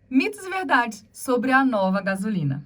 Mitos e verdades sobre a nova gasolina.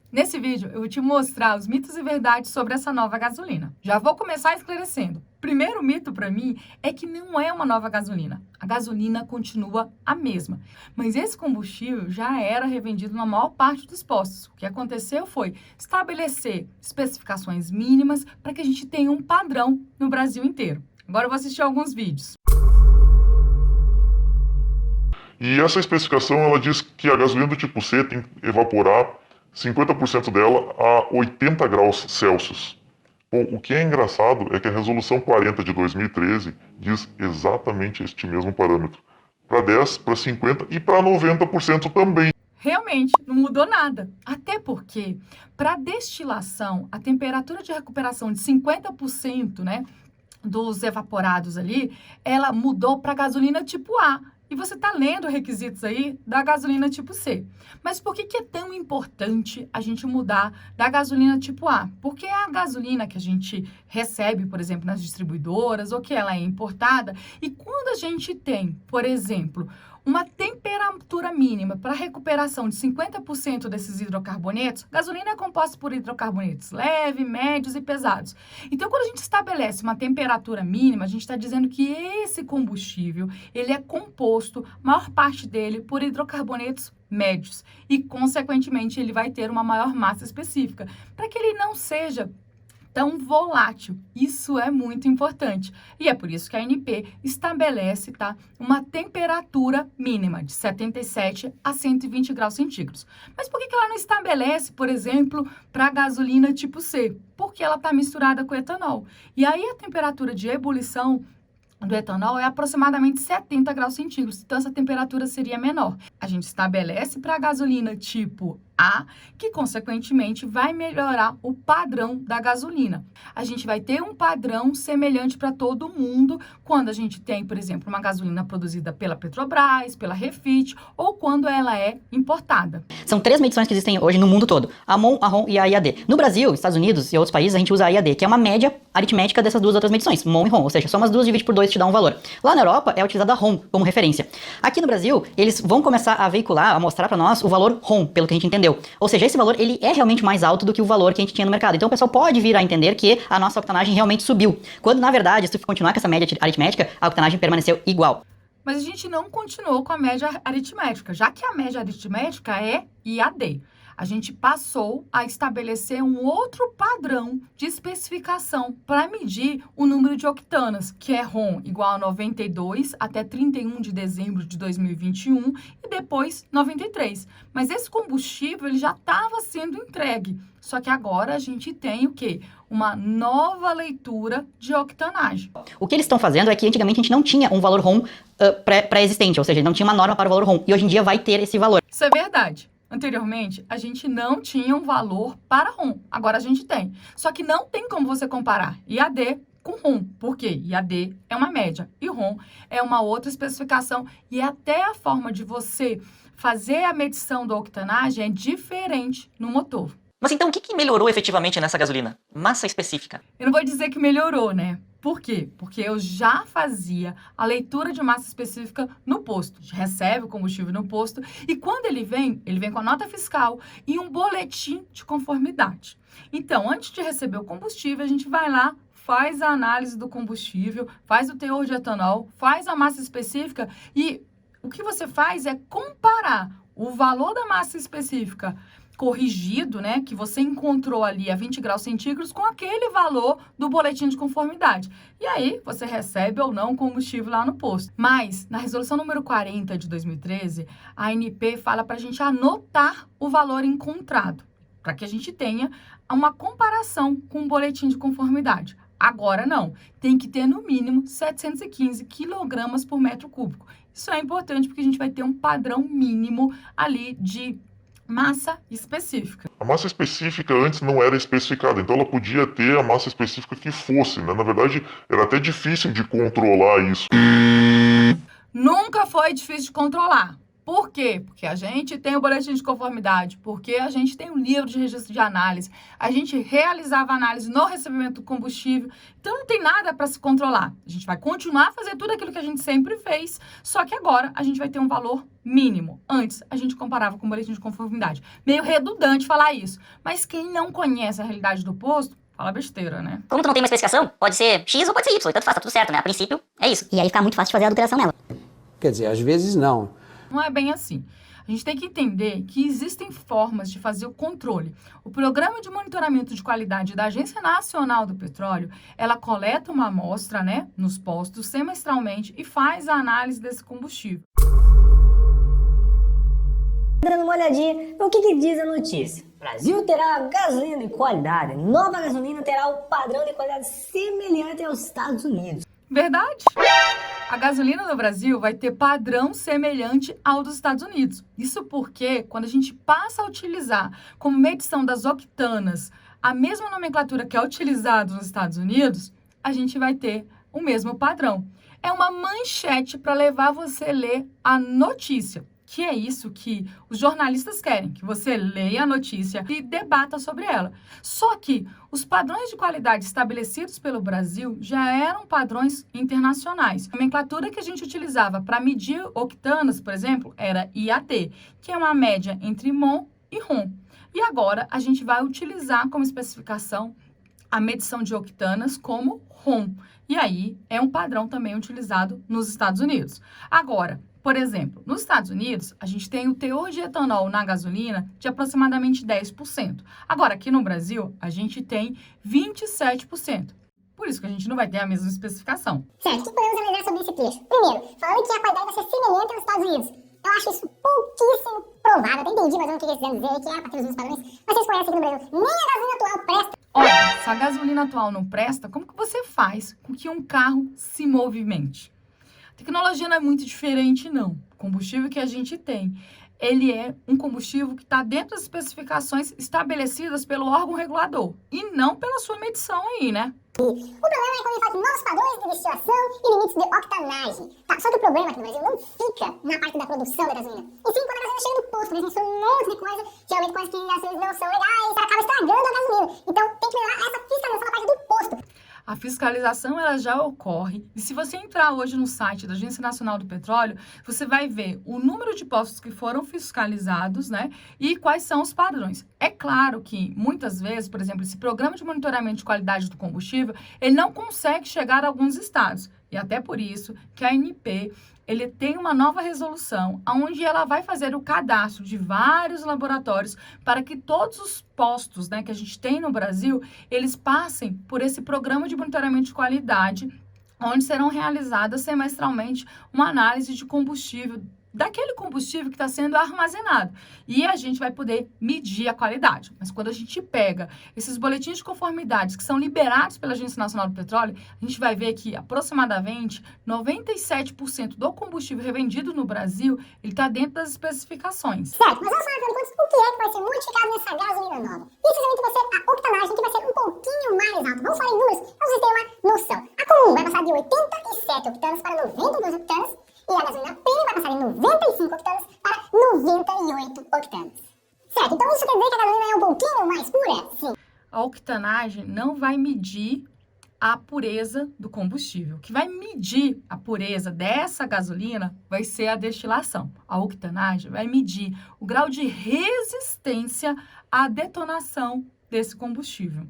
Nesse vídeo, eu vou te mostrar os mitos e verdades sobre essa nova gasolina. Já vou começar esclarecendo. Primeiro mito para mim é que não é uma nova gasolina. A gasolina continua a mesma. Mas esse combustível já era revendido na maior parte dos postos. O que aconteceu foi estabelecer especificações mínimas para que a gente tenha um padrão no Brasil inteiro. Agora eu vou assistir alguns vídeos. E essa especificação, ela diz que a gasolina do tipo C tem que evaporar 50% dela a 80 graus Celsius. Bom, o que é engraçado é que a Resolução 40 de 2013 diz exatamente este mesmo parâmetro. Para 10, para 50 e para 90% também. Realmente, não mudou nada. Até porque, para destilação, a temperatura de recuperação de 50%, dos evaporados ali, ela mudou para gasolina tipo A. E você está lendo requisitos aí da gasolina tipo C. Mas por que é tão importante a gente mudar da gasolina tipo A? Porque é a gasolina que a gente recebe, por exemplo, nas distribuidoras, ou que ela é importada. E quando a gente tem, por exemplo, uma temperatura mínima para recuperação de 50% desses hidrocarbonetos, gasolina é composta por hidrocarbonetos leves, médios e pesados. Então, quando a gente estabelece uma temperatura mínima, a gente está dizendo que esse combustível, ele é composto, maior parte dele, por hidrocarbonetos médios. E, consequentemente, ele vai ter uma maior massa específica, para que ele não seja tão volátil. Isso é muito importante. E é por isso que a ANP estabelece, uma temperatura mínima de 77 a 120 graus centígrados. Mas por que ela não estabelece, por exemplo, para a gasolina tipo C? Porque ela está misturada com etanol. E aí a temperatura de ebulição do etanol é aproximadamente 70 graus centígrados, então essa temperatura seria menor. A gente estabelece para a gasolina tipo A, que consequentemente vai melhorar o padrão da gasolina. A gente vai ter um padrão semelhante para todo mundo quando a gente tem, por exemplo, uma gasolina produzida pela Petrobras, pela Refit, ou quando ela é importada. São 3 medições que existem hoje no mundo todo: a MON, a ROM e a IAD. No Brasil, Estados Unidos e outros países, a gente usa a IAD, que é uma média aritmética dessas duas outras medições, MON e ROM, ou seja, soma as duas, divide por 2 te dá um valor. Lá na Europa é utilizada a ROM como referência. Aqui no Brasil, eles vão começar a veicular, a mostrar para nós o valor ROM, pelo que a gente entendeu. Ou seja, esse valor ele é realmente mais alto do que o valor que a gente tinha no mercado. Então o pessoal pode vir a entender que a nossa octanagem realmente subiu, quando na verdade, se tu continuar com essa média aritmética, a octanagem permaneceu igual. Mas a gente não continuou com a média aritmética, já que a média aritmética é IAD. A gente passou a estabelecer um outro padrão de especificação para medir o número de octanas, que é ROM igual a 92 até 31 de dezembro de 2021 e depois 93. Mas esse combustível ele já estava sendo entregue, só que agora a gente tem o quê? Uma nova leitura de octanagem. O que eles estão fazendo é que antigamente a gente não tinha um valor ROM pré-existente, ou seja, não tinha uma norma para o valor ROM, e hoje em dia vai ter esse valor. Isso é verdade. Anteriormente, a gente não tinha um valor para ROM, agora a gente tem. Só que não tem como você comparar IAD com ROM, porque IAD é uma média e ROM é uma outra especificação e até a forma de você fazer a medição da octanagem é diferente no motor. Mas então o que melhorou efetivamente nessa gasolina? Massa específica. Eu não vou dizer que melhorou, Por quê? Porque eu já fazia a leitura de massa específica no posto. A gente recebe o combustível no posto e quando ele vem com a nota fiscal e um boletim de conformidade. Então, antes de receber o combustível, a gente vai lá, faz a análise do combustível, faz o teor de etanol, faz a massa específica e o que você faz é comparar o valor da massa específica corrigido, que você encontrou ali a 20 graus centígrados com aquele valor do boletim de conformidade. E aí, você recebe ou não combustível lá no posto. Mas, na resolução número 40 de 2013, a ANP fala para a gente anotar o valor encontrado, para que a gente tenha uma comparação com o boletim de conformidade. Agora não, tem que ter no mínimo 715 quilogramas por metro cúbico. Isso é importante porque a gente vai ter um padrão mínimo ali de massa específica. A massa específica antes não era especificada, então ela podia ter a massa específica que fosse, Na verdade, era até difícil de controlar isso. Nunca foi difícil de controlar. Por quê? Porque a gente tem o boletim de conformidade, porque a gente tem o livro de registro de análise, a gente realizava análise no recebimento do combustível, então não tem nada para se controlar. A gente vai continuar a fazer tudo aquilo que a gente sempre fez, só que agora a gente vai ter um valor mínimo. Antes, a gente comparava com o boletim de conformidade. Meio redundante falar isso, mas quem não conhece a realidade do posto, fala besteira, né? Como tu não tem uma especificação, pode ser X ou pode ser Y, tanto faz, tá tudo certo, né? A princípio, é isso. E aí fica muito fácil de fazer a adulteração nela. Quer dizer, às vezes não. Não é bem assim. A gente tem que entender que existem formas de fazer o controle. O Programa de Monitoramento de Qualidade da Agência Nacional do Petróleo, ela coleta uma amostra, né, nos postos semestralmente e faz a análise desse combustível. Dando uma olhadinha no que diz a notícia. Brasil terá gasolina de qualidade. Nova gasolina terá o padrão de qualidade semelhante aos Estados Unidos. Verdade? A gasolina no Brasil vai ter padrão semelhante ao dos Estados Unidos. Isso porque, quando a gente passa a utilizar como medição das octanas a mesma nomenclatura que é utilizada nos Estados Unidos, a gente vai ter o mesmo padrão. É uma manchete para levar você a ler a notícia, que é isso que os jornalistas querem, que você leia a notícia e debata sobre ela. Só que os padrões de qualidade estabelecidos pelo Brasil já eram padrões internacionais. A nomenclatura que a gente utilizava para medir octanas, por exemplo, era IAD, que é uma média entre MON e RON. E agora a gente vai utilizar como especificação a medição de octanas como RON. E aí é um padrão também utilizado nos Estados Unidos. Agora, por exemplo, nos Estados Unidos, a gente tem o teor de etanol na gasolina de aproximadamente 10%. Agora, aqui no Brasil, a gente tem 27%. Por isso que a gente não vai ter a mesma especificação. Certo, o que podemos analisar sobre esse trecho? Primeiro, falando que a qualidade vai ser semelhante aos Estados Unidos. Eu acho isso pouquíssimo provável. Até entendi mais ou menos o que eles querem dizer, que é para ter os mesmos padrões. Mas vocês conhecem aqui no Brasil, nem a gasolina atual presta. Olha, se a gasolina atual não presta, como que você faz com que um carro se movimente? A tecnologia não é muito diferente, não. O combustível que a gente tem, ele é um combustível que está dentro das especificações estabelecidas pelo órgão regulador e não pela sua medição aí, né? O problema é quando ele fala de novos padrões de destilação e limites de octanagem. Tá, só que o problema aqui no Brasil não fica na parte da produção da gasolina. E sim, quando a gasolina chega no posto, eles mencionam um monte de coisa, geralmente coisas que às vezes não são legais, e acaba estragando a gasolina. Então tem que melhorar essa fiscalização na parte do posto. A fiscalização ela já ocorre e se você entrar hoje no site da Agência Nacional do Petróleo, você vai ver o número de postos que foram fiscalizados, né, e quais são os padrões. É claro que muitas vezes, por exemplo, esse programa de monitoramento de qualidade do combustível, ele não consegue chegar a alguns estados. E até por isso que a ANP ele tem uma nova resolução, onde ela vai fazer o cadastro de vários laboratórios para que todos os postos, né, que a gente tem no Brasil, eles passem por esse programa de monitoramento de qualidade, onde serão realizadas semestralmente uma análise de combustível, daquele combustível que está sendo armazenado. E a gente vai poder medir a qualidade. Mas quando a gente pega esses boletins de conformidade que são liberados pela Agência Nacional do Petróleo, a gente vai ver que aproximadamente 97% do combustível revendido no Brasil, ele está dentro das especificações. Certo, mas vamos falar afinal de contas, o que é que vai ser modificado nessa gasolina nova? Inicialmente vai ser a octanagem, que vai ser um pouquinho mais alta. Vamos falar em números, para vocês terem uma noção. A comum vai passar de 87 octanos para 92 octanos, e a gasolina premium vai passar de 95 octanos para 98 octanos. Certo, então isso quer dizer que a gasolina é um pouquinho mais pura? Sim. A octanagem não vai medir a pureza do combustível. O que vai medir a pureza dessa gasolina vai ser a destilação. A octanagem vai medir o grau de resistência à detonação desse combustível.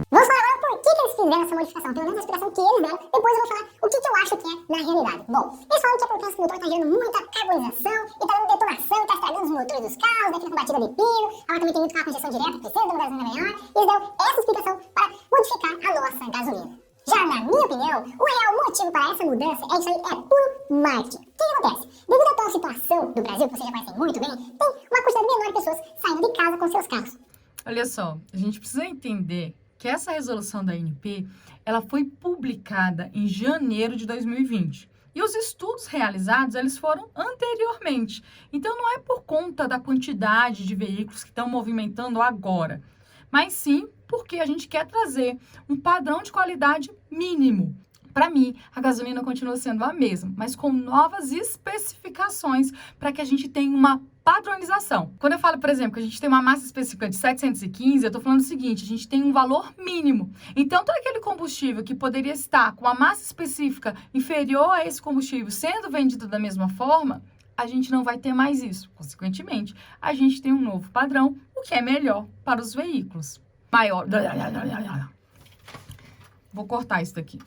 Vamos falar agora por que eles fizeram essa modificação, pelo menos a explicação que eles deram. Depois eu vou falar o que eu acho que é na realidade. Bom, eles falam que é porque esse motor está gerando muita carbonização e está dando detonação, está estragando os motores dos carros, né, fica com batida de pino, agora também tem muito carro com injeção direta, precisa de uma gasolina melhor. Eles deram essa explicação para modificar a nossa gasolina. Já na minha opinião, o real motivo para essa mudança é isso aí, é puro marketing. O que acontece? Devido à atual situação do Brasil, que vocês já conhecem muito bem, tem uma quantidade menor de pessoas saindo de casa com seus carros. Olha só, a gente precisa entender que essa resolução da ANP, ela foi publicada em janeiro de 2020. E os estudos realizados, eles foram anteriormente. Então, não é por conta da quantidade de veículos que estão movimentando agora, mas sim porque a gente quer trazer um padrão de qualidade mínimo. Para mim, a gasolina continua sendo a mesma, mas com novas especificações para que a gente tenha uma padronização. Quando eu falo, por exemplo, que a gente tem uma massa específica de 715, eu estou falando o seguinte, a gente tem um valor mínimo. Então, todo aquele combustível que poderia estar com uma massa específica inferior a esse combustível sendo vendido da mesma forma, a gente não vai ter mais isso. Consequentemente, a gente tem um novo padrão, o que é melhor para os veículos. Maior. Vou cortar isso daqui.